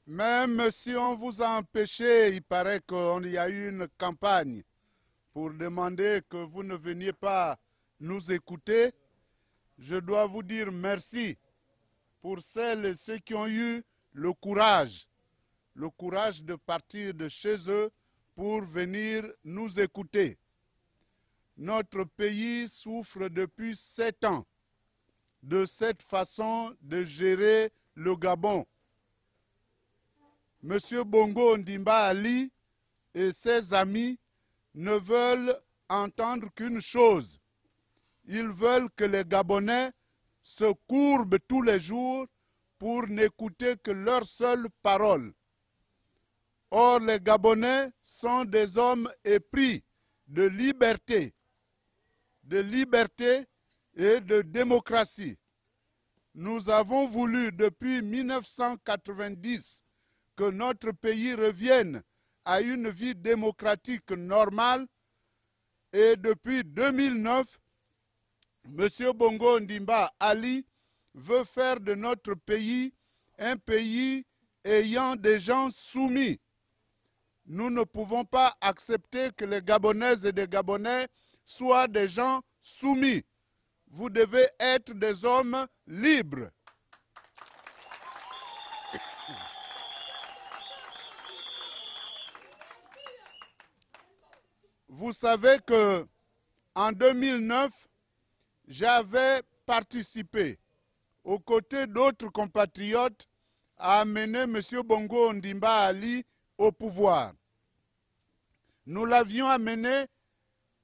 Même si on vous a empêché, il paraît qu'il y a eu une campagne pour demander que vous ne veniez pas nous écouter. Je dois vous dire merci pour celles et ceux qui ont eu le courage de partir de chez eux pour venir nous écouter. Notre pays souffre depuis 7 ans de cette façon de gérer le Gabon. Monsieur Bongo Ondimba Ali et ses amis ne veulent entendre qu'une chose. Ils veulent que les Gabonais se courbent tous les jours pour n'écouter que leur seule parole. Or, les Gabonais sont des hommes épris de liberté et de démocratie. Nous avons voulu depuis 1990 que notre pays revienne à une vie démocratique normale et depuis 2009, M. Bongo Ondimba Ali veut faire de notre pays un pays ayant des gens soumis. Nous ne pouvons pas accepter que les Gabonaises et les Gabonais soient des gens soumis. Vous devez être des hommes libres. Vous savez que en 2009, j'avais participé aux côtés d'autres compatriotes à amener M. Bongo Ondimba Ali au pouvoir. Nous l'avions amené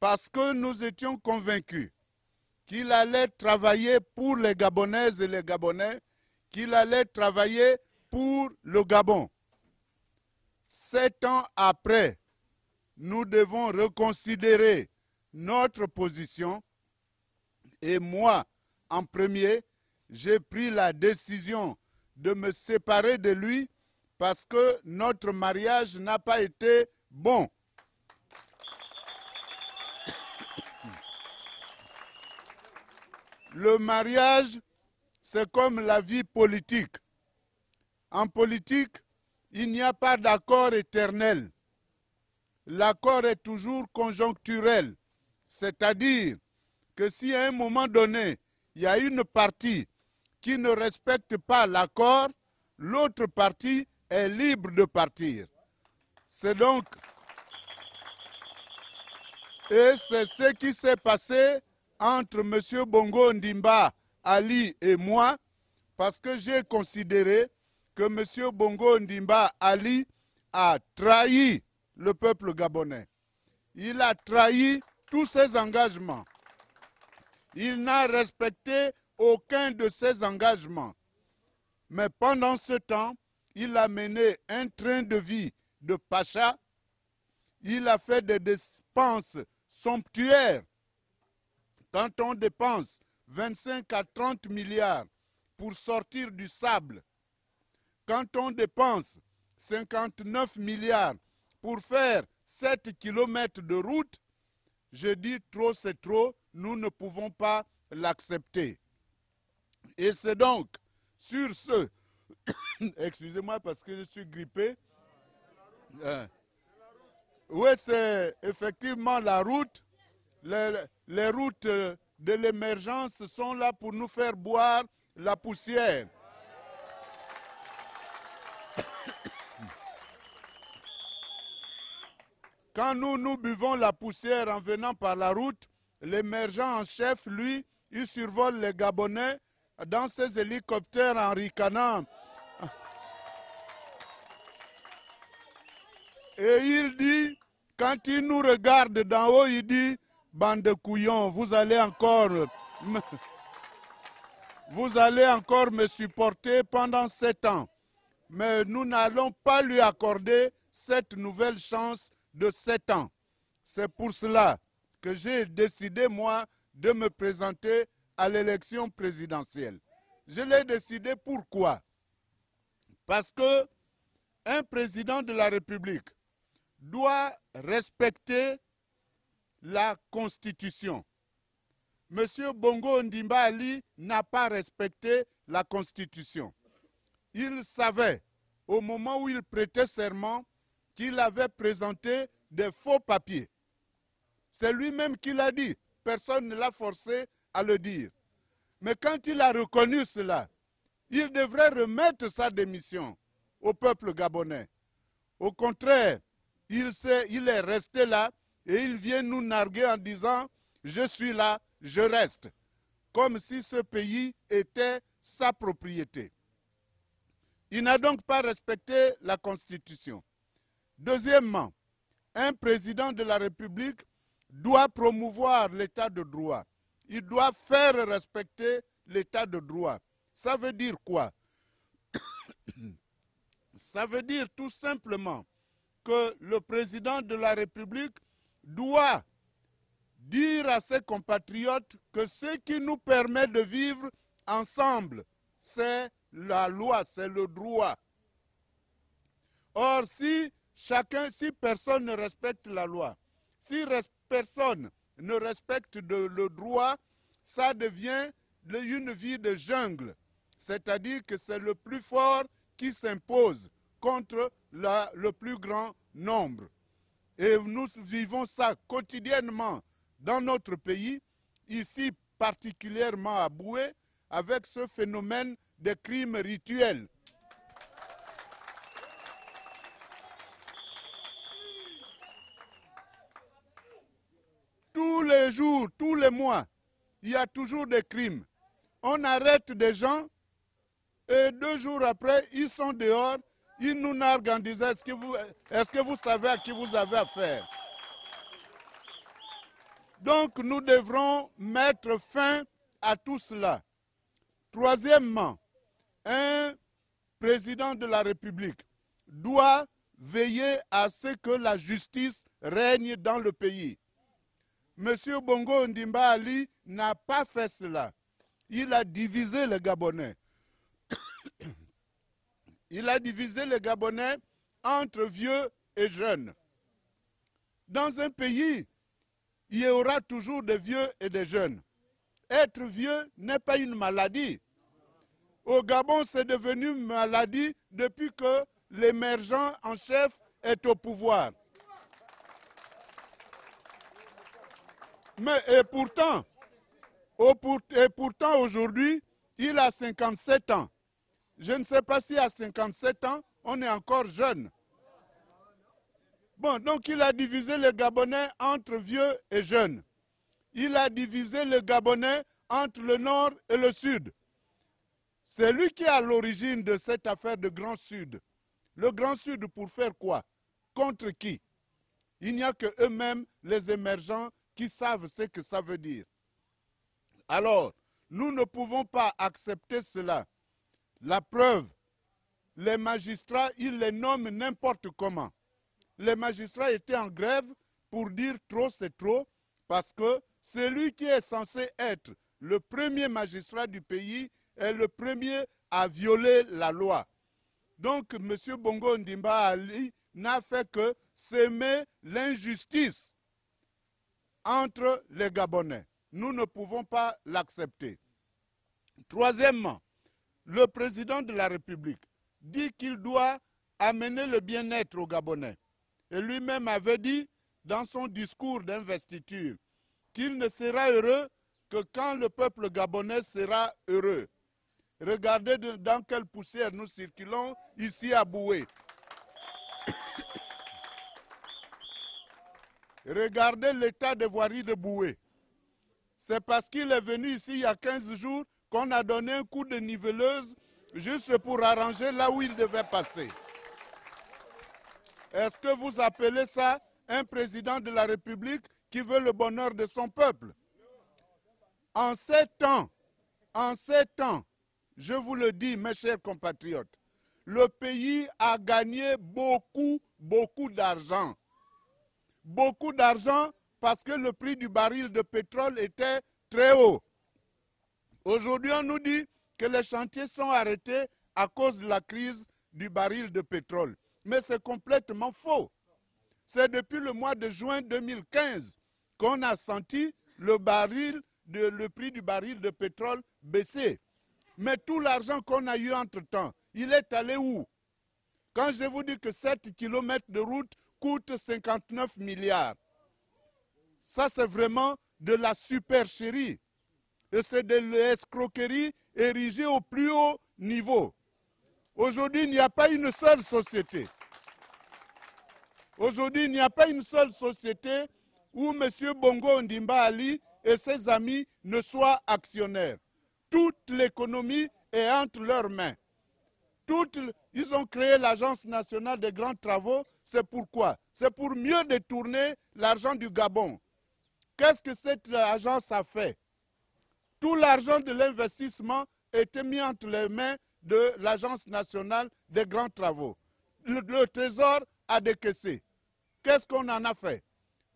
parce que nous étions convaincus qu'il allait travailler pour les Gabonaises et les Gabonais, qu'il allait travailler pour le Gabon. 7 ans après, nous devons reconsidérer notre position et moi, en premier, j'ai pris la décision de me séparer de lui parce que notre mariage n'a pas été bon. Le mariage, c'est comme la vie politique. En politique, il n'y a pas d'accord éternel. L'accord est toujours conjoncturel, c'est-à-dire que si à un moment donné, il y a une partie qui ne respecte pas l'accord, l'autre partie est libre de partir. C'est donc... Et c'est ce qui s'est passé entre M. Bongo Ondimba Ali et moi, parce que j'ai considéré que M. Bongo Ondimba Ali a trahi le peuple gabonais. Il a trahi tous ses engagements. Il n'a respecté aucun de ses engagements. Mais pendant ce temps, il a mené un train de vie de pacha. Il a fait des dépenses somptuaires. Quand on dépense 25 à 30 milliards pour sortir du sable, quand on dépense 59 milliards pour faire 7 kilomètres de route, je dis trop c'est trop, nous ne pouvons pas l'accepter. Et c'est donc sur ce, excusez-moi parce que je suis grippé, oui c'est effectivement la route, les routes de l'émergence sont là pour nous faire boire la poussière. Quand nous buvons la poussière en venant par la route, l'émergent en chef, lui, il survole les Gabonais dans ses hélicoptères en ricanant. Et il dit, quand il nous regarde d'en haut, il dit, bande de couillons, vous allez encore me supporter pendant 7 ans. Mais nous n'allons pas lui accorder cette nouvelle chance de 7 ans. C'est pour cela que j'ai décidé, moi, de me présenter à l'élection présidentielle. Je l'ai décidé pourquoi? Parce que un président de la République doit respecter la Constitution. Monsieur Bongo Ondimba Ali n'a pas respecté la Constitution. Il savait au moment où il prêtait serment, qu'il avait présenté des faux papiers. C'est lui-même qui l'a dit. Personne ne l'a forcé à le dire. Mais quand il a reconnu cela, il devrait remettre sa démission au peuple gabonais. Au contraire, il est resté là et il vient nous narguer en disant « je suis là, je reste », comme si ce pays était sa propriété. Il n'a donc pas respecté la Constitution. Deuxièmement, un président de la République doit promouvoir l'état de droit. Il doit faire respecter l'état de droit. Ça veut dire quoi? Ça veut dire tout simplement que le président de la République doit dire à ses compatriotes que ce qui nous permet de vivre ensemble, c'est la loi, c'est le droit. Or, si personne ne respecte la loi, si personne ne respecte le droit, ça devient une vie de jungle. C'est-à-dire que c'est le plus fort qui s'impose contre le plus grand nombre. Et nous vivons ça quotidiennement dans notre pays, ici particulièrement à Boué, avec ce phénomène des crimes rituels. Tous les jours, tous les mois, il y a toujours des crimes. On arrête des gens et 2 jours après, ils sont dehors, ils nous narguent en disant est-ce que vous savez à qui vous avez affaire? Donc nous devrons mettre fin à tout cela. Troisièmement, un président de la République doit veiller à ce que la justice règne dans le pays. Monsieur Bongo Ondimba Ali n'a pas fait cela. Il a divisé les Gabonais. Il a divisé les Gabonais entre vieux et jeunes. Dans un pays, il y aura toujours des vieux et des jeunes. Être vieux n'est pas une maladie. Au Gabon, c'est devenu une maladie depuis que l'émergent en chef est au pouvoir. Mais et pourtant aujourd'hui, il a 57 ans. Je ne sais pas si à 57 ans, on est encore jeune. Bon, donc il a divisé les Gabonais entre vieux et jeunes. Il a divisé les Gabonais entre le nord et le sud. C'est lui qui est à l'origine de cette affaire de Grand Sud. Le Grand Sud pour faire quoi? Contre qui? Il n'y a que eux-mêmes, les émergents, qui savent ce que ça veut dire. Alors, nous ne pouvons pas accepter cela. La preuve, les magistrats, ils les nomment n'importe comment. Les magistrats étaient en grève pour dire trop c'est trop, parce que celui qui est censé être le premier magistrat du pays est le premier à violer la loi. Donc, M. Bongo Ondimba Ali n'a fait que s'aimer l'injustice entre les Gabonais. Nous ne pouvons pas l'accepter. Troisièmement, le président de la République dit qu'il doit amener le bien-être aux Gabonais. Et lui-même avait dit dans son discours d'investiture qu'il ne sera heureux que quand le peuple gabonais sera heureux. Regardez dans quelle poussière nous circulons ici à Boué. Regardez l'état des voiries de Boué. C'est parce qu'il est venu ici il y a 15 jours qu'on a donné un coup de niveleuse juste pour arranger là où il devait passer. Est-ce que vous appelez ça un président de la République qui veut le bonheur de son peuple? En ces temps, je vous le dis, mes chers compatriotes, le pays a gagné beaucoup d'argent. Beaucoup d'argent parce que le prix du baril de pétrole était très haut. Aujourd'hui, on nous dit que les chantiers sont arrêtés à cause de la crise du baril de pétrole. Mais c'est complètement faux. C'est depuis le mois de juin 2015 qu'on a senti le prix du baril de pétrole baisser. Mais tout l'argent qu'on a eu entre-temps, il est allé où? Quand je vous dis que 7 km de route coûte 59 milliards, ça c'est vraiment de la supercherie. Et c'est de l'escroquerie érigée au plus haut niveau. Aujourd'hui, il n'y a pas une seule société. Aujourd'hui, il n'y a pas une seule société où M. Bongo Ondimba Ali et ses amis ne soient actionnaires. Toute l'économie est entre leurs mains. Ils ont créé l'Agence nationale des grands travaux. C'est pourquoi? C'est pour mieux détourner l'argent du Gabon. Qu'est-ce que cette agence a fait? Tout l'argent de l'investissement était mis entre les mains de l'Agence nationale des grands travaux. Le Trésor a décaissé. Qu'est-ce qu'on en a fait?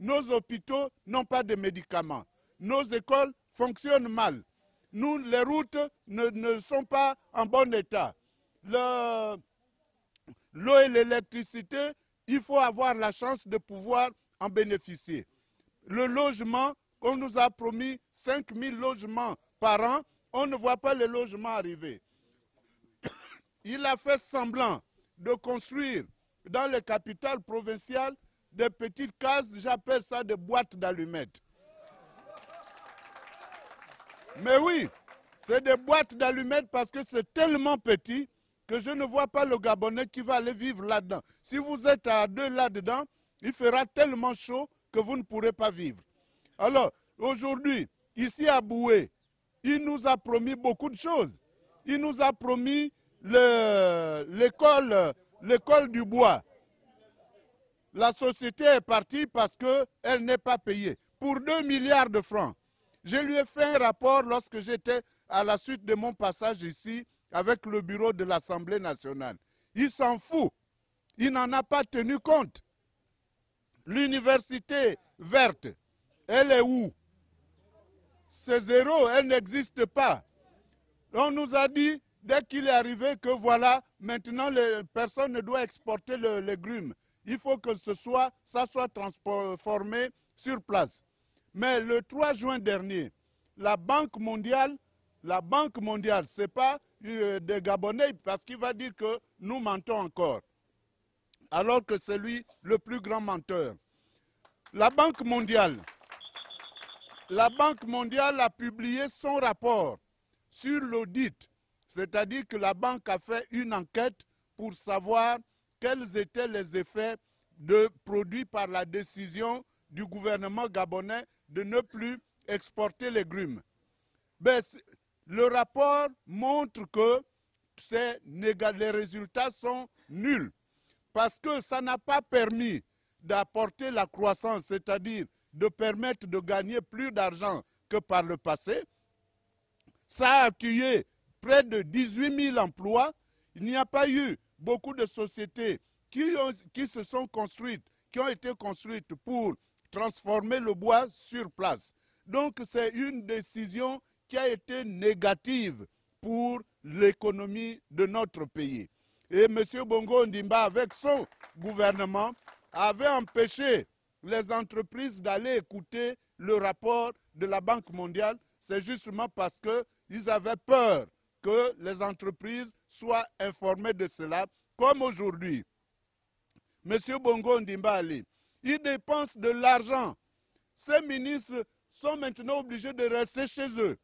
Nos hôpitaux n'ont pas de médicaments. Nos écoles fonctionnent mal. Les routes ne sont pas en bon état. L'eau et l'électricité, il faut avoir la chance de pouvoir en bénéficier. Le logement, on nous a promis 5 000 logements par an, on ne voit pas les logements arriver. Il a fait semblant de construire dans les capitales provinciales des petites cases, j'appelle ça des boîtes d'allumettes. Mais oui, c'est des boîtes d'allumettes parce que c'est tellement petit que je ne vois pas le Gabonais qui va aller vivre là-dedans. Si vous êtes à 2 là-dedans, il fera tellement chaud que vous ne pourrez pas vivre. Alors, aujourd'hui, ici à Boué, il nous a promis beaucoup de choses. Il nous a promis l'école du bois. La société est partie parce qu'elle n'est pas payée. Pour 2 milliards de francs. Je lui ai fait un rapport lorsque j'étais à la suite de mon passage ici avec le bureau de l'Assemblée nationale. Il s'en fout. Il n'en a pas tenu compte. L'université verte, elle est où? C'est zéro, elle n'existe pas. On nous a dit, dès qu'il est arrivé, que voilà, maintenant, personne ne doit exporter le légume. Il faut que ça soit transformé sur place. Mais le 3 juin dernier, la Banque mondiale, ce n'est pas des Gabonais, parce qu'il va dire que nous mentons encore. Alors que c'est lui le plus grand menteur. La Banque mondiale a publié son rapport sur l'audit. C'est-à-dire que la banque a fait une enquête pour savoir quels étaient les effets produits par la décision du gouvernement gabonais de ne plus exporter les grumes. Le rapport montre que les résultats sont nuls parce que ça n'a pas permis d'apporter la croissance, c'est-à-dire de permettre de gagner plus d'argent que par le passé. Ça a tué près de 18 000 emplois. Il n'y a pas eu beaucoup de sociétés qui se sont construites, qui ont été construites pour transformer le bois sur place. Donc c'est une décision qui a été négative pour l'économie de notre pays. Et M. Bongo Ondimba, avec son gouvernement, avait empêché les entreprises d'aller écouter le rapport de la Banque mondiale. C'est justement parce qu'ils avaient peur que les entreprises soient informées de cela. Comme aujourd'hui, M. Bongo Ondimba Ali, il dépense de l'argent. Ces ministres sont maintenant obligés de rester chez eux.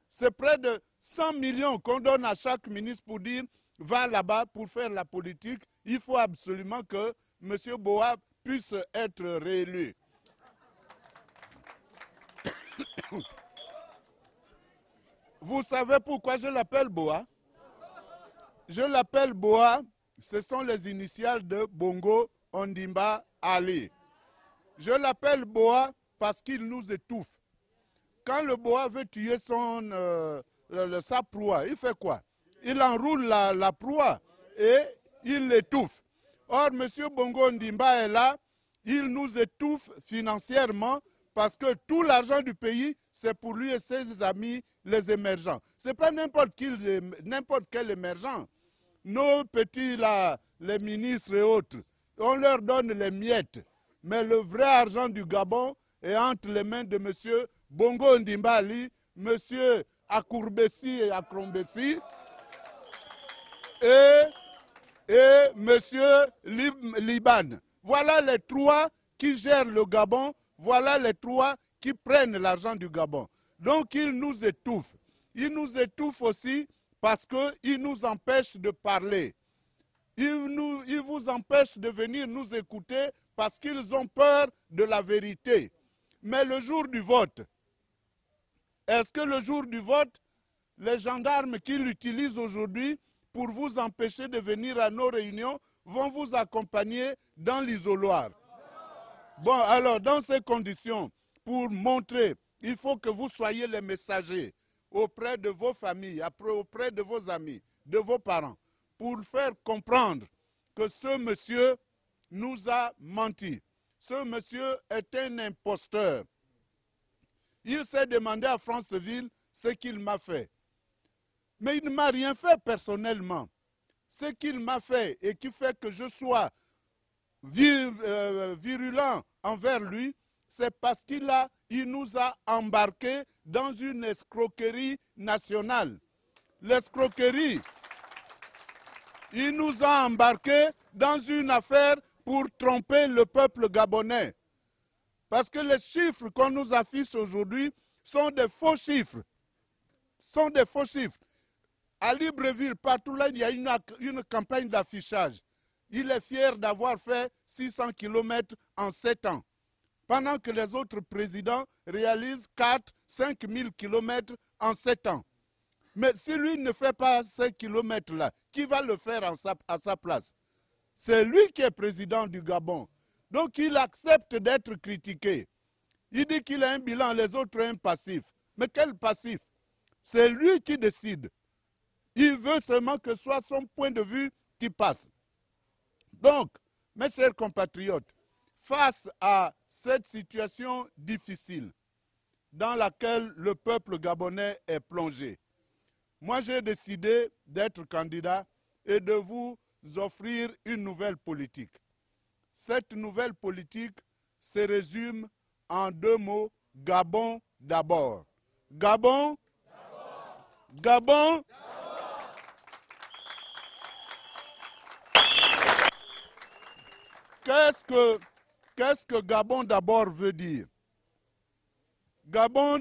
C'est près de 100 millions qu'on donne à chaque ministre pour dire « va là-bas pour faire la politique ». Il faut absolument que M. Boa puisse être réélu. Vous savez pourquoi je l'appelle Boa? Je l'appelle Boa, ce sont les initiales de Bongo Ondimba Ali. Je l'appelle Boa parce qu'il nous étouffe. Quand le Boa veut tuer sa proie, il fait quoi? Il enroule la proie et il l'étouffe. Or, M. Bongo Ondimba est là, il nous étouffe financièrement parce que tout l'argent du pays, c'est pour lui et ses amis, les émergents. Ce n'est pas n'importe quel émergent. Nos petits, là, les ministres et autres, on leur donne les miettes. Mais le vrai argent du Gabon est entre les mains de M. Bongo Ondimba Ali, M. Akourbessi et Akrombessi. Et et M. Liban. Voilà les trois qui gèrent le Gabon, voilà les trois qui prennent l'argent du Gabon. Donc ils nous étouffent. Ils nous étouffent aussi parce qu'ils nous empêchent de parler. Ils vous empêchent de venir nous écouter parce qu'ils ont peur de la vérité. Mais le jour du vote, est-ce que le jour du vote, les gendarmes qui l'utilisent aujourd'hui pour vous empêcher de venir à nos réunions vont vous accompagner dans l'isoloir? Bon, alors, dans ces conditions, pour montrer, il faut que vous soyez les messagers auprès de vos familles, auprès de vos amis, de vos parents, pour faire comprendre que ce monsieur nous a menti. Ce monsieur est un imposteur. Il s'est demandé à Franceville ce qu'il m'a fait. Mais il ne m'a rien fait personnellement. Ce qu'il m'a fait et qui fait que je sois virulent envers lui, c'est parce qu'il nous a embarqués dans une escroquerie nationale. L'escroquerie, il nous a embarqués dans une affaire pour tromper le peuple gabonais. Parce que les chiffres qu'on nous affiche aujourd'hui sont des faux chiffres. Sont des faux chiffres. À Libreville, partout là, il y a une campagne d'affichage. Il est fier d'avoir fait 600 km en 7 ans. Pendant que les autres présidents réalisent 5 000 km en 7 ans. Mais si lui ne fait pas ces kilomètres-là, qui va le faire à sa place? C'est lui qui est président du Gabon. Donc il accepte d'être critiqué. Il dit qu'il a un bilan, les autres ont un passif. Mais quel passif? C'est lui qui décide. Il veut seulement que ce soit son point de vue qui passe. Donc, mes chers compatriotes, face à cette situation difficile dans laquelle le peuple gabonais est plongé, moi j'ai décidé d'être candidat et de vous offrir une nouvelle politique. Cette nouvelle politique se résume en 2 mots, Gabon d'abord. Gabon, Gabon, qu'est-ce que Gabon d'abord veut dire? Gabon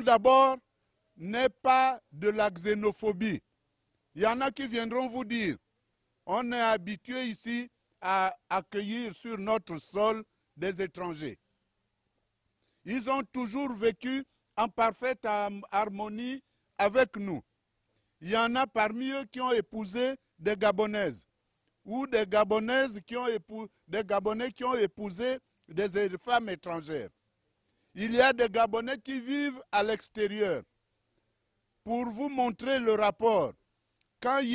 d'abord n'est pas de la xénophobie. Il y en a qui viendront vous dire, on est habitué ici à accueillir sur notre sol des étrangers. Ils ont toujours vécu en parfaite harmonie avec nous. Il y en a parmi eux qui ont épousé des Gabonaises ou des Gabonaises des Gabonais qui ont épousé des femmes étrangères. Il y a des Gabonais qui vivent à l'extérieur. Pour vous montrer le rapport, quand il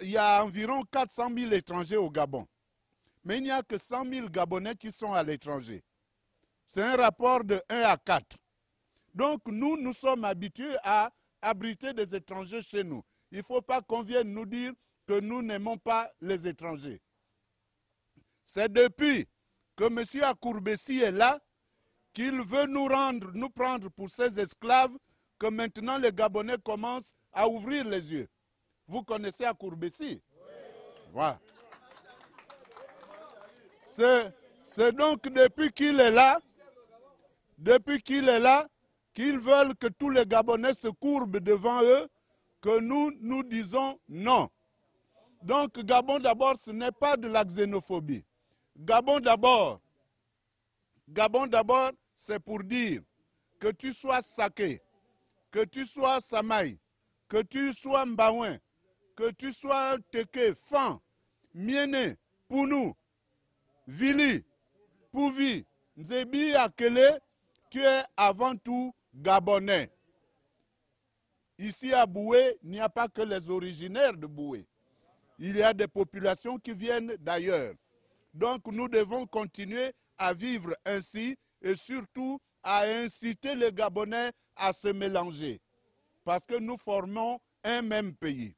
y a environ 400 000 étrangers au Gabon, mais il n'y a que 100 000 Gabonais qui sont à l'étranger. C'est un rapport de 1 à 4. Donc nous sommes habitués à abriter des étrangers chez nous. Il ne faut pas qu'on vienne nous dire que nous n'aimons pas les étrangers. C'est depuis que M. Akourbessi est là qu'il veut nous prendre pour ses esclaves que maintenant les Gabonais commencent à ouvrir les yeux. Vous connaissez Akourbessi? Oui. Voilà. C'est donc depuis qu'il est là, qu'ils veulent que tous les Gabonais se courbent devant eux, que nous disons non. Donc Gabon d'abord, ce n'est pas de la xénophobie. Gabon d'abord, c'est pour dire que tu sois Saké, que tu sois Samaï, que tu sois Mbaouin, que tu sois Teke, Fan, Miene, Pounou, Vili, Pouvi, Nzebi, Akele, tu es avant tout Gabonais. Ici à Boué, il n'y a pas que les originaires de Boué. Il y a des populations qui viennent d'ailleurs. Donc nous devons continuer à vivre ainsi et surtout à inciter les Gabonais à se mélanger. Parce que nous formons un même pays.